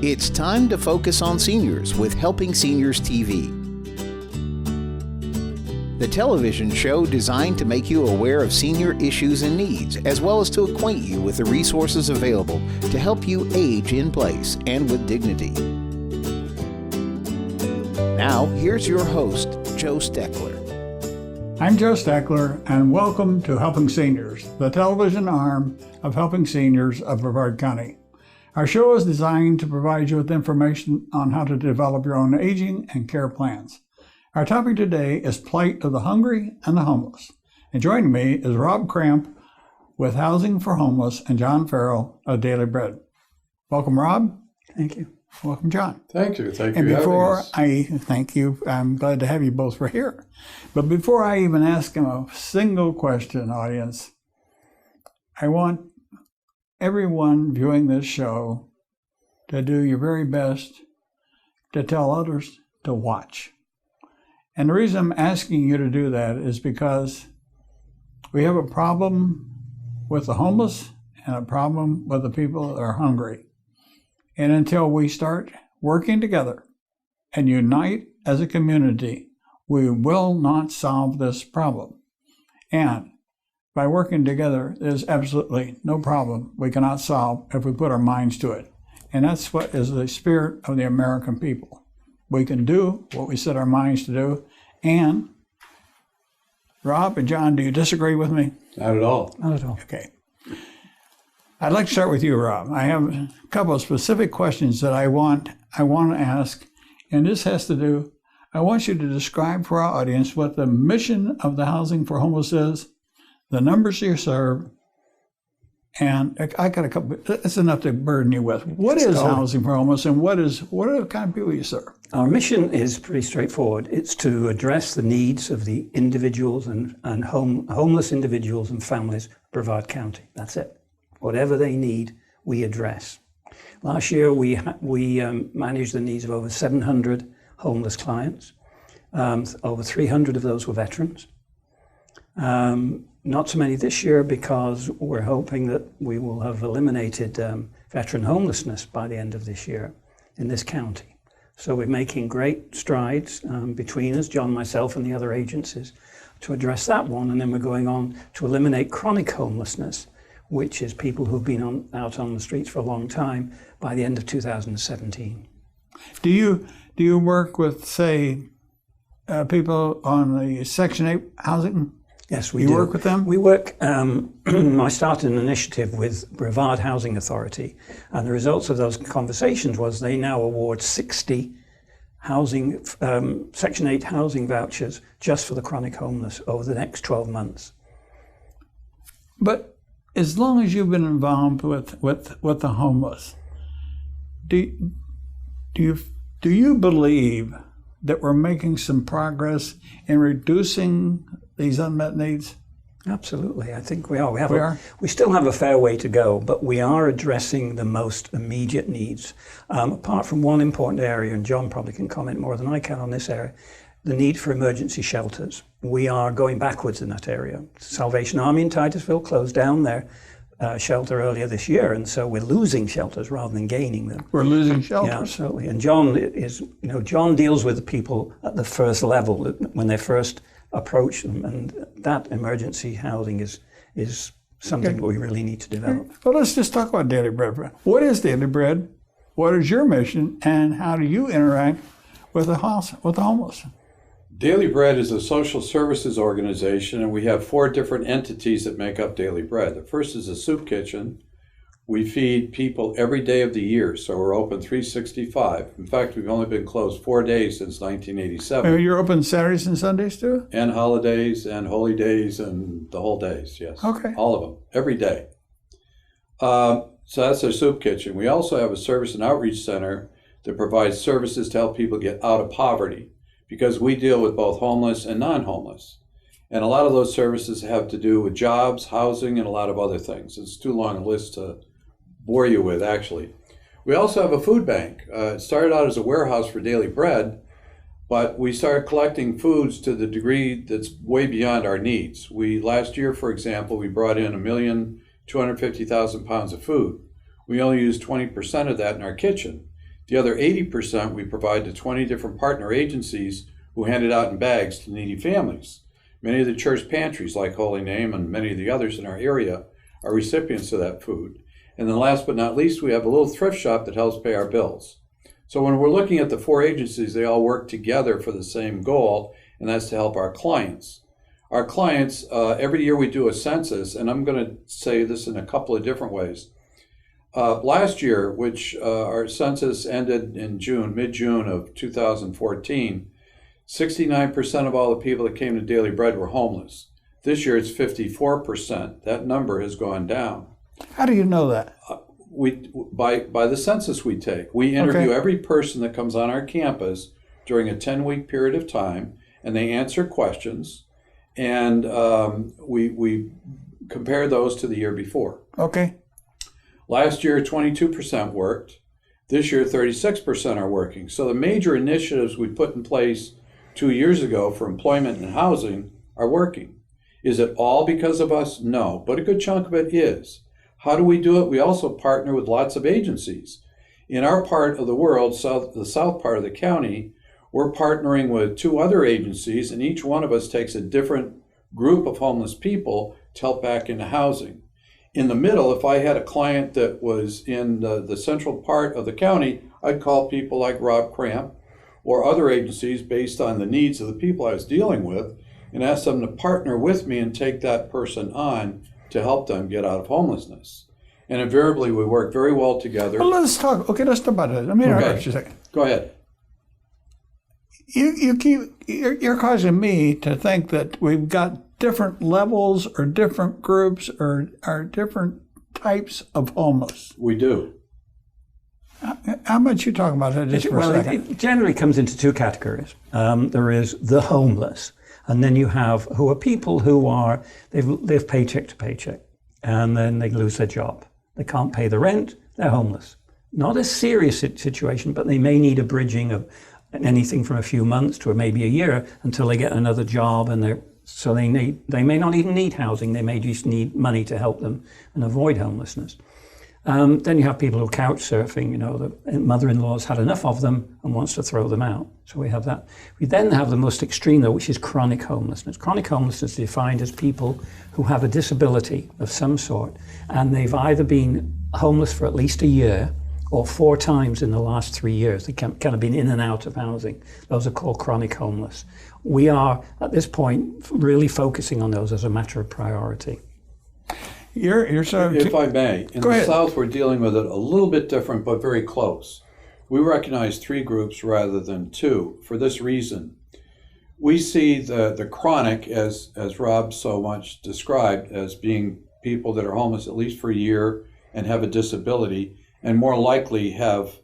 It's time to focus on seniors with Helping Seniors TV. The television show designed to make you aware of senior issues and needs, as well as to acquaint you with the resources available to help you age in place and with dignity. Now, here's your host, Joe Steckler. I'm Joe Steckler, and welcome to Helping Seniors, the television arm of Helping Seniors of Brevard County. Our show is designed to provide you with information on how to develop your own aging and care plans. Our topic today is Plight of the Hungry and the Homeless. And joining me is Rob Cramp with Housing for Homeless and John Farrell of Daily Bread. Welcome, Rob. Thank you. Welcome, John. Thank you. Thank you. And before thank you. I'm glad to have you both here. But before I even ask him a single question, audience, I want everyone viewing this show to do your very best to tell others to watch. And the reason I'm asking you to do that is because we have a problem with the homeless and a problem with the people that are hungry. And until we start working together and unite as a community, we will not solve this problem. And by working together, there's absolutely no problem we cannot solve if we put our minds to it. And that's what is the spirit of the American people. We can do what we set our minds to do. And Rob and John, do you disagree with me? Not at all. Not at all. Okay. I'd like to start with you, Rob. I have a couple of specific questions that I want to ask. And this has to do, I want you to describe for our audience what the mission of the Housing for Homeless is, the numbers you serve, and I got a couple. That's enough to burden you with. What is Housing for Homeless, and what are the kind of people you serve? Our mission is pretty straightforward. It's to address the needs of the individuals and homeless individuals and families of Brevard County. That's it. Whatever they need, we address. Last year, we managed the needs of over 700 homeless clients. Over 300 of those were veterans. Not so many this year because we're hoping that we will have eliminated veteran homelessness by the end of this year in this county. So we're making great strides between us, John, myself, and the other agencies, to address that one. And then we're going on to eliminate chronic homelessness, which is people who've been out on the streets for a long time, by the end of 2017. Do you work with, say, people on the Section 8 housing? Yes, we do. You work with them? We work, I started an initiative with Brevard Housing Authority, and the results of those conversations was they now award 60 housing, Section 8 housing vouchers just for the chronic homeless over the next 12 months. But as long as you've been involved with the homeless, do you believe that we're making some progress in reducing these unmet needs? Absolutely, I think we are. We still have a fair way to go, but we are addressing the most immediate needs. Apart from one important area, and John probably can comment more than I can on this area, the need for emergency shelters. We are going backwards in that area. Salvation Army in Titusville closed down their shelter earlier this year, and so we're losing shelters rather than gaining them. We're losing shelters. Yeah, absolutely. And John deals with the people at the first level when they first approach them, and that emergency housing is something that we really need to develop. Well, let's just talk about Daily Bread. What is Daily Bread? What is your mission, and how do you interact with the homeless? Daily Bread is a social services organization, and we have 4 different entities that make up Daily Bread. The first is a soup kitchen. We feed people every day of the year, so we're open 365. In fact, we've only been closed 4 days since 1987. You're open Saturdays and Sundays too? And holidays and holy days and the whole days, yes. Okay. All of them, every day. So that's our soup kitchen. We also have a service and outreach center that provides services to help people get out of poverty, because we deal with both homeless and non-homeless. And a lot of those services have to do with jobs, housing, and a lot of other things. It's too long a list to bore you with, actually. We also have a food bank. It started out as a warehouse for Daily Bread, but we started collecting foods to the degree that's way beyond our needs. Last year, for example, we brought in 1,250,000 pounds of food. We only used 20% of that in our kitchen. The other 80% we provide to 20 different partner agencies who hand it out in bags to needy families. Many of the church pantries, like Holy Name and many of the others in our area, are recipients of that food. And then last but not least, we have a little thrift shop that helps pay our bills. So when we're looking at the 4 agencies, they all work together for the same goal, and that's to help our clients. Our clients, every year we do a census, and I'm going to say this in a couple of different ways. Last year, which our census ended in June, mid-June of 2014, 69% of all the people that came to Daily Bread were homeless. This year it's 54%. That number has gone down. How do you know that? By the census we take. We interview every person that comes on our campus during a 10-week period of time, and they answer questions, and we compare those to the year before. Okay. Last year, 22% worked. This year, 36% are working. So the major initiatives we put in place 2 years ago for employment and housing are working. Is it all because of us? No, but a good chunk of it is. How do we do it? We also partner with lots of agencies. In our part of the world, the south part of the county, we're partnering with 2 other agencies, and each one of us takes a different group of homeless people to help back into housing. In the middle, if I had a client that was in the central part of the county, I'd call people like Rob Cramp or other agencies based on the needs of the people I was dealing with and ask them to partner with me and take that person on to help them get out of homelessness. And invariably, we work very well together. Well, let's talk. Okay, let's talk about it. Let me interrupt you a second. Go ahead. You're causing me to think that we've got different levels or different groups or different types of homeless. We do. How much you talking about that just for a second? It generally comes into 2 categories. There is the homeless, and then you have who are people who are, they live paycheck to paycheck, and then they lose their job. They can't pay the rent, they're homeless. Not a serious situation, but they may need a bridging of anything from a few months to maybe a year until they get another job, and they may not even need housing, they may just need money to help them and avoid homelessness. Then you have people who are couch surfing, the mother-in-law's had enough of them and wants to throw them out. So we have that. We then have the most extreme though, which is chronic homelessness. Chronic homelessness is defined as people who have a disability of some sort, and they've either been homeless for at least a year or 4 times in the last 3 years. They kind of been in and out of housing. Those are called chronic homeless. We are, at this point, really focusing on those as a matter of priority. If I may, in the South, we're dealing with it a little bit different, but very close. We recognize 3 groups rather than 2. For this reason, we see the chronic, as Rob so much described, as being people that are homeless at least for a year and have a disability, and more likely have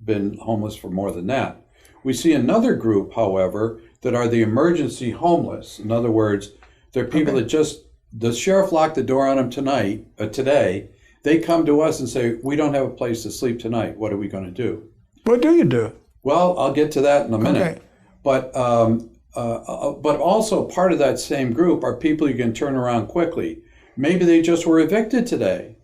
been homeless for more than that. We see another group, however, that are the emergency homeless. In other words, they're people that just, the sheriff locked the door on them today. They come to us and say, we don't have a place to sleep tonight. What are we going to do? What do you do? Well, I'll get to that in a minute. Okay. But also part of that same group are people you can turn around quickly. Maybe they just were evicted today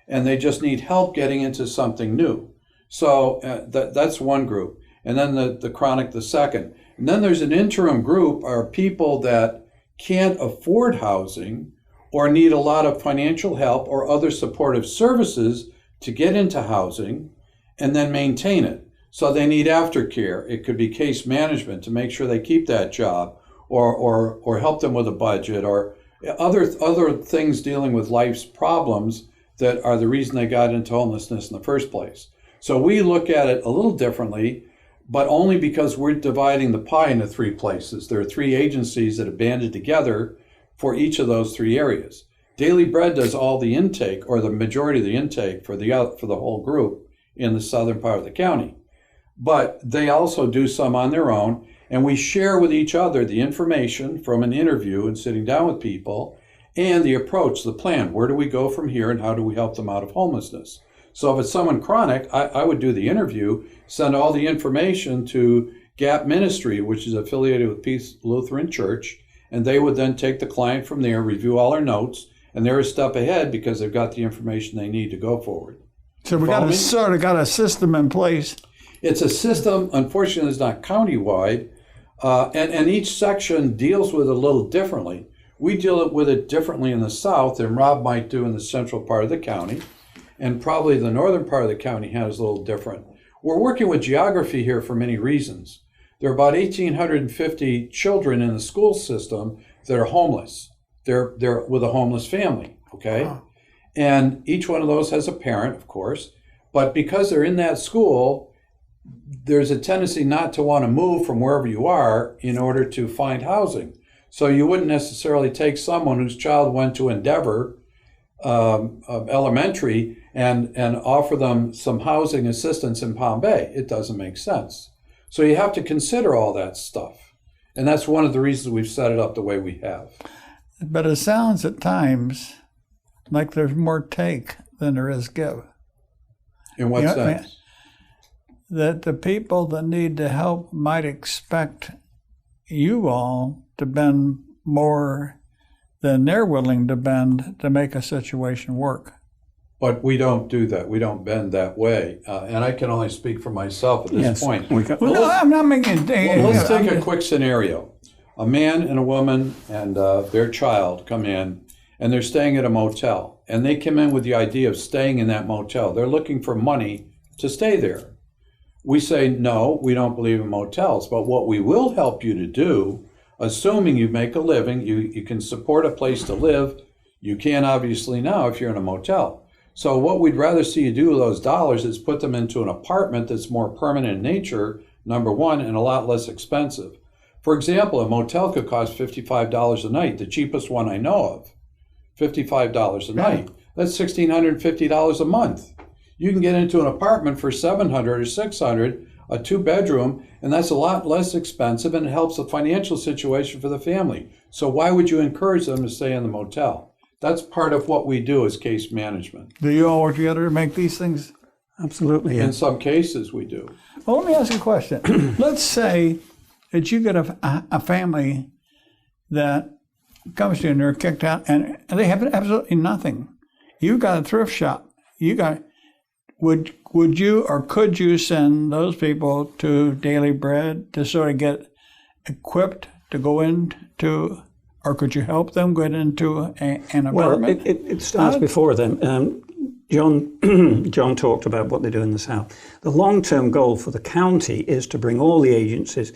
and they just need help getting into something new. So that's one group. And then the chronic, the second. And then there's an interim group, are people that can't afford housing or need a lot of financial help or other supportive services to get into housing and then maintain it. So they need aftercare. It could be case management to make sure they keep that job or help them with a budget or other things dealing with life's problems that are the reason they got into homelessness in the first place. So we look at it a little differently, but only because we're dividing the pie into 3 places. There are 3 agencies that have banded together for each of those 3 areas. Daily Bread does all the intake, or the majority of the intake for the whole group in the southern part of the county. But they also do some on their own, and we share with each other the information from an interview and sitting down with people, and the approach, the plan. Where do we go from here, and how do we help them out of homelessness? So if it's someone chronic, I would do the interview, send all the information to Gap Ministry, which is affiliated with Peace Lutheran Church, and they would then take the client from there, review all our notes, and they're a step ahead because they've got the information they need to go forward. So we got a system in place. It's a system, unfortunately, it's not countywide, and each section deals with it a little differently. We deal with it differently in the south than Rob might do in the central part of the county, and probably the northern part of the county has a little different. We're working with geography here for many reasons. There are about 1,850 children in the school system that are homeless. They're with a homeless family, okay? Wow. And each one of those has a parent, of course, but because they're in that school, there's a tendency not to want to move from wherever you are in order to find housing. So you wouldn't necessarily take someone whose child went to Endeavor Elementary and offer them some housing assistance in Palm Bay. It doesn't make sense. So you have to consider all that stuff. And that's one of the reasons we've set it up the way we have. But it sounds at times like there's more take than there is give. In what sense? That the people that need the help might expect you all to bend more than they're willing to bend to make a situation work. But we don't do that. We don't bend that way. And I can only speak for myself at this point. I'm not making... Let's take a quick scenario. A man and a woman and their child come in, and they're staying at a motel. And they come in with the idea of staying in that motel. They're looking for money to stay there. We say, no, we don't believe in motels. But what we will help you to do, assuming you make a living, you can support a place to live. You can obviously now if you're in a motel. So what we'd rather see you do with those dollars is put them into an apartment that's more permanent in nature, number one, and a lot less expensive. For example, a motel could cost $55 a night, the cheapest one I know of. $55 a night. That's $1,650 a month. You can get into an apartment for $700 or $600, a 2-bedroom, and that's a lot less expensive, and it helps the financial situation for the family. So why would you encourage them to stay in the motel? That's part of what we do as case management. Do you all work together to make these things? Absolutely. Yeah. In some cases, we do. Well, let me ask you a question. Let's say that you get a family that comes to you and they're kicked out and they have absolutely nothing. You've got a thrift shop. Would you or could you send those people to Daily Bread to sort of get equipped to go into, or could you help them get into an apartment? Well, it starts before then. John talked about what they do in the South. The long-term goal for the county is to bring all the agencies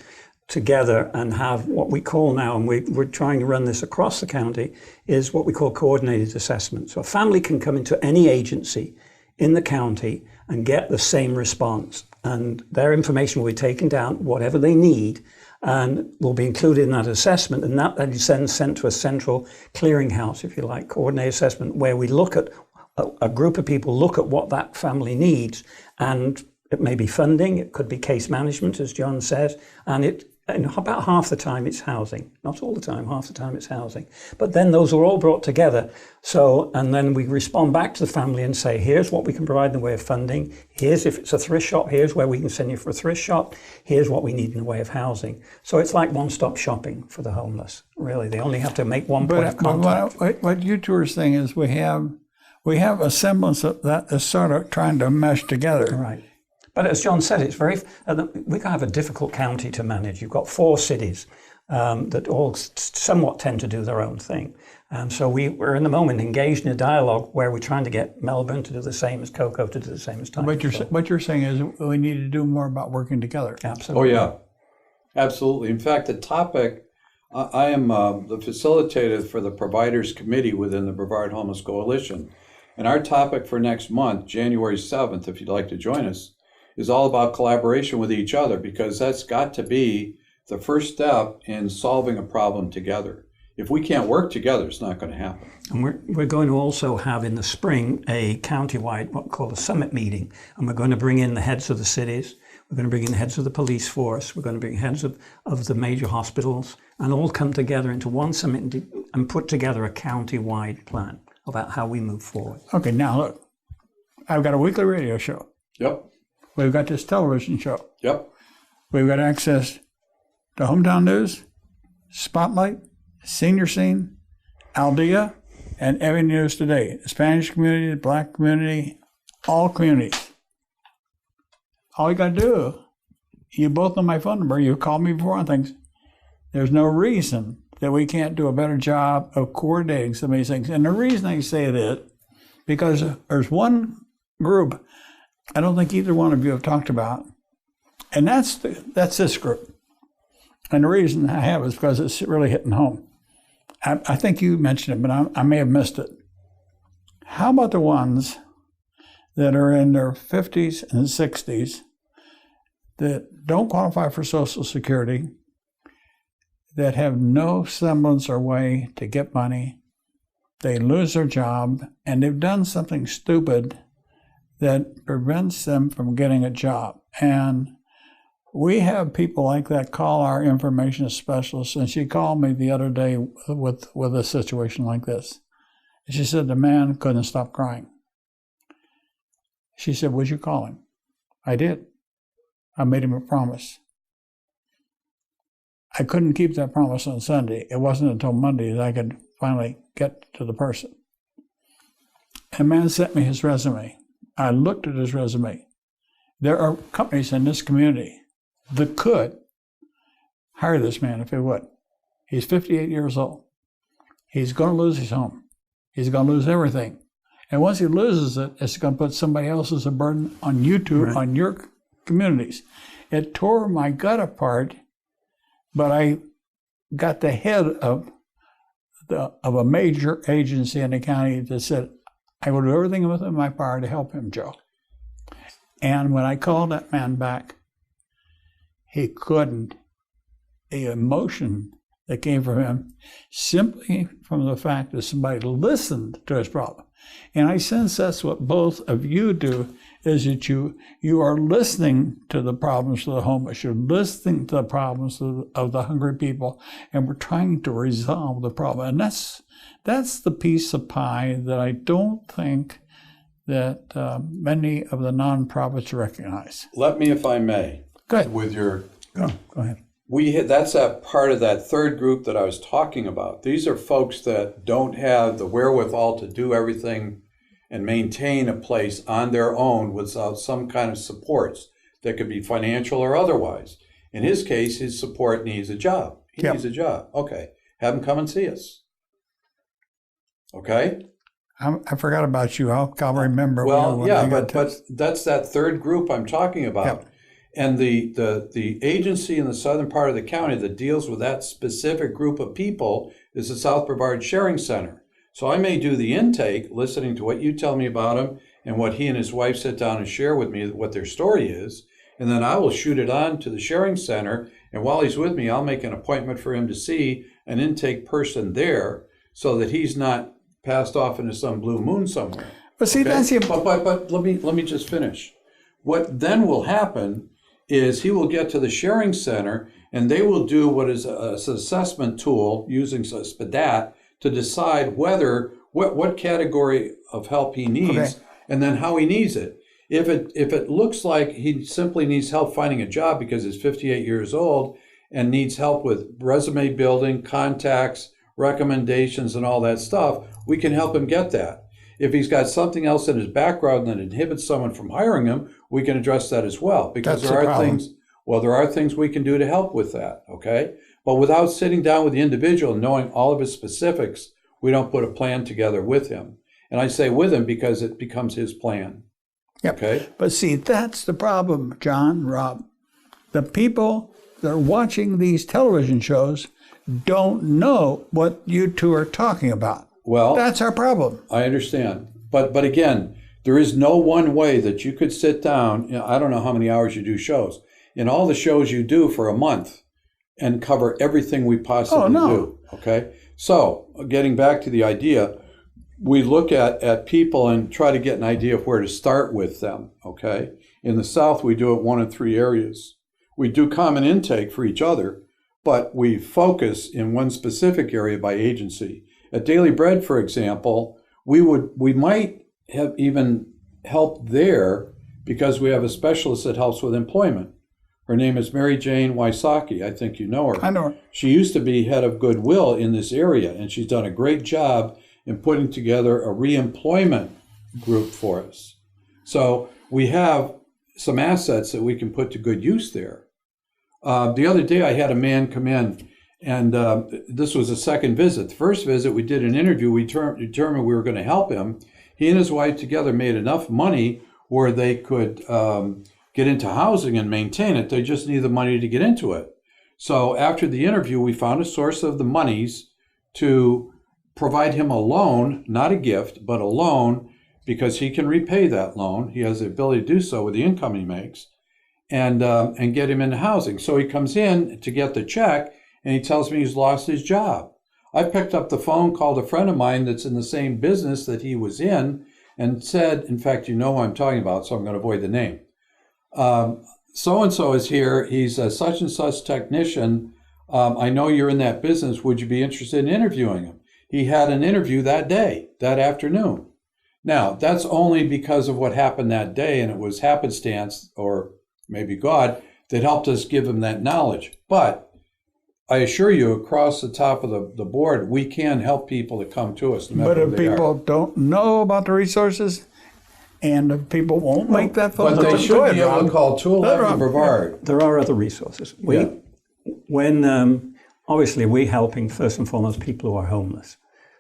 together and have what we call now, and we're trying to run this across the county, is what we call coordinated assessment. So a family can come into any agency in the county and get the same response. And their information will be taken down, whatever they need, and will be included in that assessment. And that is then sent to a central clearinghouse, if you like, coordinated assessment, where we look at a group of people, look at what that family needs. And it may be funding, it could be case management, as John said, and about half the time it's housing. Not all the time, half the time it's housing. But then those are all brought together. And then we respond back to the family and say, here's what we can provide in the way of funding. Here's if it's a thrift shop, here's where we can send you for a thrift shop. Here's what we need in the way of housing. So it's like one-stop shopping for the homeless, really. They only have to make one point of contact. But what you two are saying is we have a semblance of that is sort of trying to mesh together. Right. But as John said, it's we have a difficult county to manage. You've got 4 cities that all somewhat tend to do their own thing. And so we're in the moment engaged in a dialogue where we're trying to get Melbourne to do the same as Cocoa, to do the same as Titusville. What you're saying is we need to do more about working together. Absolutely. Oh, yeah. Absolutely. In fact, the topic, I am the facilitator for the Providers Committee within the Brevard Homeless Coalition. And our topic for next month, January 7th, if you'd like to join us, is all about collaboration with each other, because that's got to be the first step in solving a problem together. If we can't work together, it's not going to happen. And we're going to also have in the spring a countywide, what we call a summit meeting. And we're going to bring in the heads of the cities. We're going to bring in the heads of the police force. We're going to bring heads of the major hospitals, and all come together into one summit and put together a county-wide plan about how we move forward. Okay, now look, I've got a weekly radio show. Yep. We've got this television show. Yep. We've got access to Hometown News, Spotlight, Senior Scene, Aldea, and Every News Today. The Spanish community, the Black community, all communities. all you got to do, you both know my phone number. You called me before on things. There's no reason that we can't do a better job of coordinating some of these things. And the reason I say that, because there's one group I don't think either one of you have talked about, and that's this group. And the reason I have is because it's really hitting home. I think you mentioned it, but I may have missed it. How about the ones that are in their 50s and 60s that don't qualify for Social Security, that have no semblance or way to get money, they lose their job, and they've done something stupid that prevents them from getting a job. And we have people like that call our information specialist, and she called me the other day with a situation like this. She said the man couldn't stop crying. She said, would you call him? I did. I made him a promise. I couldn't keep that promise on Sunday. It wasn't until Monday that I could finally get to the person. And the man sent me his resume. I looked at his resume. There are companies in this community that could hire this man if they would. He's 58 years old. He's going to lose his home. He's going to lose everything. And once he loses it, it's going to put somebody else as a burden on you two, right, on your communities. It tore my gut apart, but I got the head of a major agency in the county that said, I will do everything within my power to help him, Joe. And when I called that man back, he couldn't. The emotion that came from him, simply from the fact that somebody listened to his problem. And I sense that's what both of you do, is that you are listening to the problems of the homeless, you're listening to the problems of the hungry people, and we're trying to resolve the problem. And that's the piece of pie that I don't think that many of the nonprofits recognize. Let me, if I may. Go ahead. With your... Go ahead. That's that part of that third group that I was talking about. These are folks that don't have the wherewithal to do everything and maintain a place on their own without some kind of supports that could be financial or otherwise. In his case, his support needs a job. He needs a job. Okay. Have him come and see us. Okay? I forgot about you. I'll remember. Well, yeah, but that's that third group I'm talking about. Yep. And the agency in the southern part of the county that deals with that specific group of people is the South Brevard Sharing Center. So I may do the intake, listening to what you tell me about him and what he and his wife sit down and share with me what their story is. And then I will shoot it on to the Sharing Center. And while he's with me, I'll make an appointment for him to see an intake person there so that he's not passed off into some blue moon somewhere. But see, that's the... But let me just finish. What then will happen is he will get to the Sharing Center and they will do what is an assessment tool using SPDAT to decide what category of help he needs, and then how he needs it. If it looks like he simply needs help finding a job because he's 58 years old and needs help with resume building, contacts, recommendations, and all that stuff, we can help him get that. If he's got something else in his background that inhibits someone from hiring him, we can address that as well. Because there are things we can do to help with that, okay? But without sitting down with the individual and knowing all of his specifics, we don't put a plan together with him. And I say with him because it becomes his plan. Yep. Okay? But see, that's the problem, John, Rob. The people that are watching these television shows don't know what you two are talking about. Well, that's our problem. I understand. But again, there is no one way that you could sit down, I don't know how many hours you do shows, in all the shows you do for a month and cover everything we possibly do. Okay? So, getting back to the idea, we look at people and try to get an idea of where to start with them. Okay? In the South, we do it one of three areas. We do common intake for each other, but we focus in one specific area by agency. At Daily Bread, for example, we might have even help there because we have a specialist that helps with employment. Her name is Mary Jane Wysocki. I think you know her. I know her. She used to be head of Goodwill in this area, and she's done a great job in putting together a reemployment group for us. So we have some assets that we can put to good use there. The other day I had a man come in, and this was a second visit. The first visit, we did an interview. We determined we were going to help him. He and his wife together made enough money where they could get into housing and maintain it. They just need the money to get into it. So after the interview, we found a source of the monies to provide him a loan, not a gift, but a loan, because he can repay that loan. He has the ability to do so with the income he makes, and get him into housing. So he comes in to get the check, and he tells me he's lost his job. I picked up the phone, called a friend of mine that's in the same business that he was in, and said, in fact, you know who I'm talking about, so I'm going to avoid the name. So-and-so is here. He's a such and such technician. I know you're in that business. Would you be interested in interviewing him? He had an interview that day, that afternoon. Now, that's only because of what happened that day, and it was happenstance, or maybe God, that helped us give him that knowledge. But I assure you, across the top of the board, we can help people that come to us. No matter But if who they people are. don't know about the resources, and if people won't make that phone But they call, should go ahead, be able Rob. to call Go ahead, 211 Rob. Brevard. There are other resources. Obviously, we're helping first and foremost people who are homeless.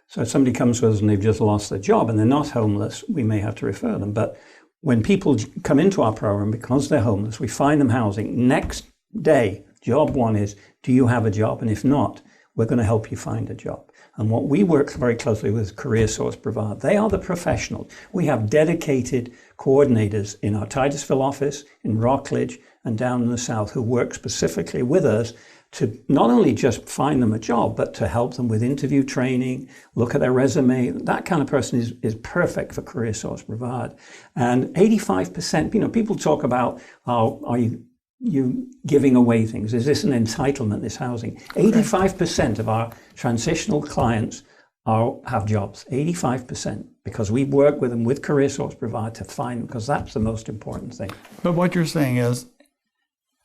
So if somebody comes to us and they've just lost their job and they're not homeless, we may have to refer them. But when people come into our program because they're homeless, we find them housing. Next day, job one is, do you have a job? And if not, we're going to help you find a job. And what we work very closely with is Career Source Brevard. They are the professionals. We have dedicated coordinators in our Titusville office, in Rockledge, and down in the south who work specifically with us to not only just find them a job, but to help them with interview training, look at their resume. That kind of person is perfect for Career Source Brevard. And 85%, people talk about, are you giving away things? Is this an entitlement, this housing? 85% of our transitional clients have jobs, 85%, because we work with them with Career Source Brevard to find them, because that's the most important thing. But what you're saying is,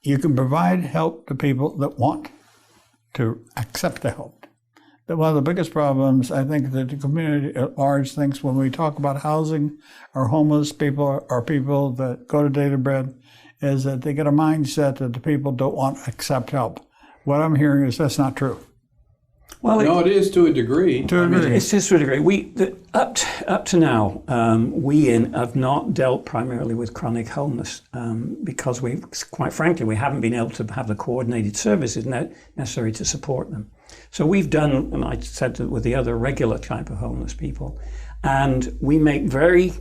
you can provide help to people that want to accept the help. That one of the biggest problems, I think, that the community at large thinks when we talk about housing or homeless people or people that go to Daily Bread, is that they get a mindset that the people don't want to accept help. What I'm hearing is that's not true. Well, No, it is to a degree. It's just to a degree. Up to now, we have not dealt primarily with chronic homeless because quite frankly, we haven't been able to have the coordinated services necessary to support them. So we've done, and I said that with the other regular type of homeless people, and we make very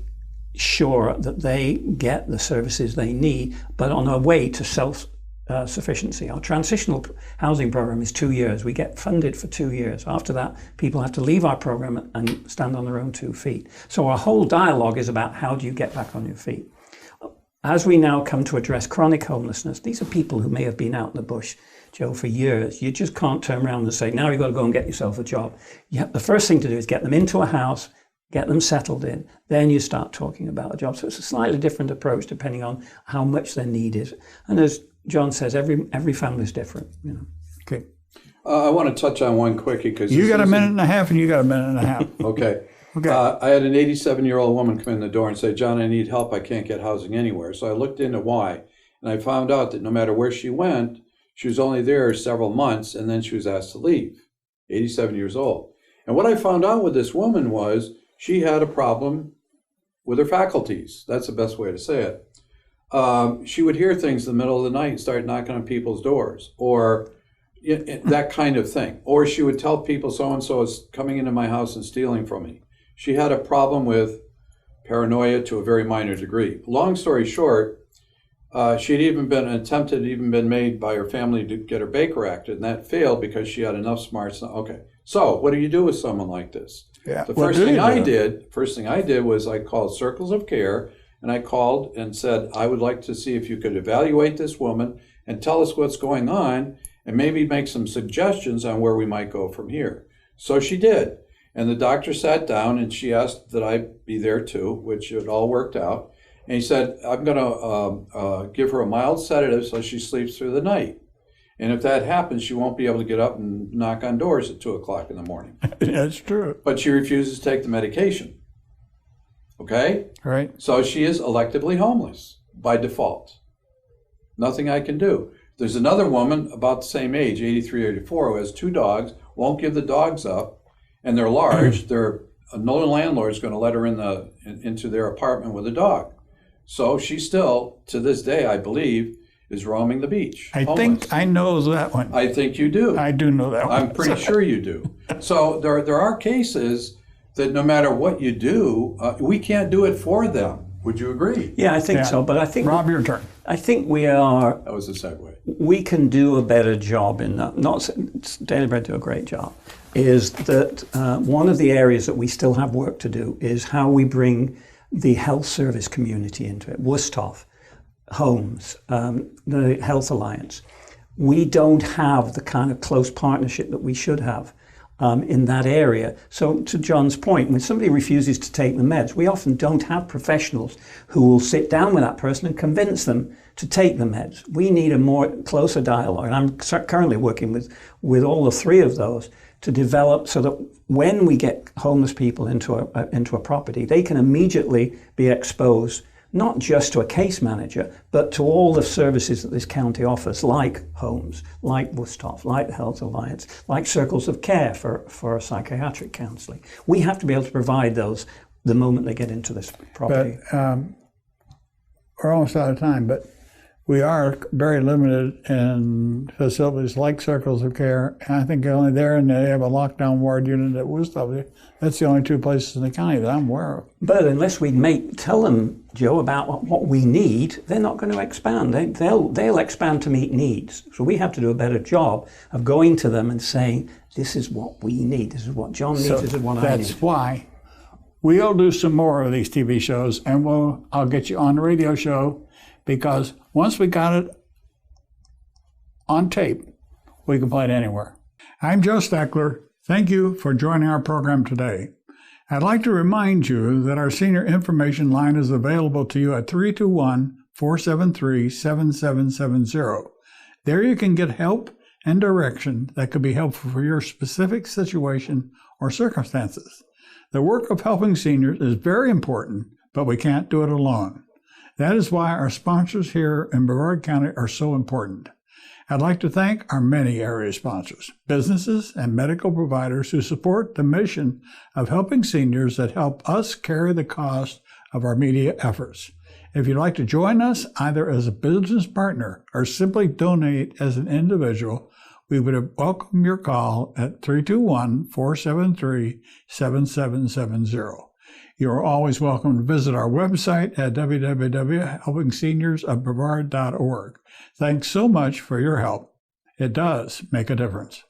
sure that they get the services they need, but on a way to self-sufficiency. Our transitional housing program is 2 years. We get funded for 2 years. After that, people have to leave our program and stand on their own 2 feet. So our whole dialogue is about how do you get back on your feet. As we now come to address chronic homelessness, these are people who may have been out in the bush, Joe, for years. You just can't turn around and say, now you've got to go and get yourself a job. The first thing to do is get them into a house, get them settled in, then you start talking about a job. So it's a slightly different approach depending on how much their need is. And as John says, every family is different. Okay. I want to touch on one quickie because You got a minute and a half, and you got a minute and a half. Okay. Okay. I had an 87-year-old woman come in the door and say, John, I need help. I can't get housing anywhere. So I looked into why, and I found out that no matter where she went, she was only there several months, and then she was asked to leave, 87 years old. And what I found out with this woman was she had a problem with her faculties. That's the best way to say it. She would hear things in the middle of the night and start knocking on people's doors, or that kind of thing. Or she would tell people so-and-so is coming into my house and stealing from me. She had a problem with paranoia to a very minor degree. Long story short, she'd even been attempted, even been made by her family to get her Baker Acted, and that failed because she had enough smarts. Okay, so what do you do with someone like this? Yeah. The first thing I did was I called Circles of Care, and I called and said, I would like to see if you could evaluate this woman and tell us what's going on and maybe make some suggestions on where we might go from here. So she did. And the doctor sat down and she asked that I be there too, which it all worked out. And he said, I'm going to give her a mild sedative so she sleeps through the night. And if that happens, she won't be able to get up and knock on doors at 2 o'clock in the morning. That's true. But she refuses to take the medication. Okay? Right. So she is electively homeless. by default. Nothing I can do. There's another woman about the same age, 83 or 84, who has 2 dogs, won't give the dogs up, and they're large. No landlord's going to let her into their apartment with a dog. So she still, to this day, I believe, is roaming the beach. I homeless. think I know that one. I think you do. I do know that one. I'm pretty sure you do. So there are cases that no matter what you do, we can't do it for them. Would you agree? Yeah, I think so. But I think Rob, your turn. I think we are. That was a segue. We can do a better job in that. Not Daily Bread do a great job. Is that one of the areas that we still have work to do is how we bring the health service community into it. Wusthof, Homes, the Health Alliance. We don't have the kind of close partnership that we should have in that area. So to John's point, when somebody refuses to take the meds, we often don't have professionals who will sit down with that person and convince them to take the meds. We need a more closer dialogue. And I'm currently working with all the 3 of those to develop so that when we get homeless people into a property, they can immediately be exposed not just to a case manager, but to all the services that this county offers, like homes, like Wusthof, like the Health Alliance, like circles of care for psychiatric counselling. We have to be able to provide those the moment they get into this property. But we're almost out of time, but we are very limited in facilities like circles of care. And I think only there, and they have a lockdown ward unit at Wusthof. That's the only 2 places in the county that I'm aware of. But unless we tell them, Joe, about what we need, they're not going to expand. They'll expand to meet needs. So we have to do a better job of going to them and saying, this is what we need. This is what John needs. This is what I need. That's why we'll do some more of these TV shows, and I'll get you on the radio show, because once we got it on tape, we can play it anywhere. I'm Joe Steckler. Thank you for joining our program today. I'd like to remind you that our senior information line is available to you at 321-473-7770. There you can get help and direction that could be helpful for your specific situation or circumstances. The work of helping seniors is very important, but we can't do it alone. That is why our sponsors here in Brevard County are so important. I'd like to thank our many area sponsors, businesses, and medical providers who support the mission of helping seniors that help us carry the cost of our media efforts. If you'd like to join us either as a business partner or simply donate as an individual, we would welcome your call at 321-473-7770. You are always welcome to visit our website at www.helpingseniorsofbrevard.org. Thanks so much for your help. It does make a difference.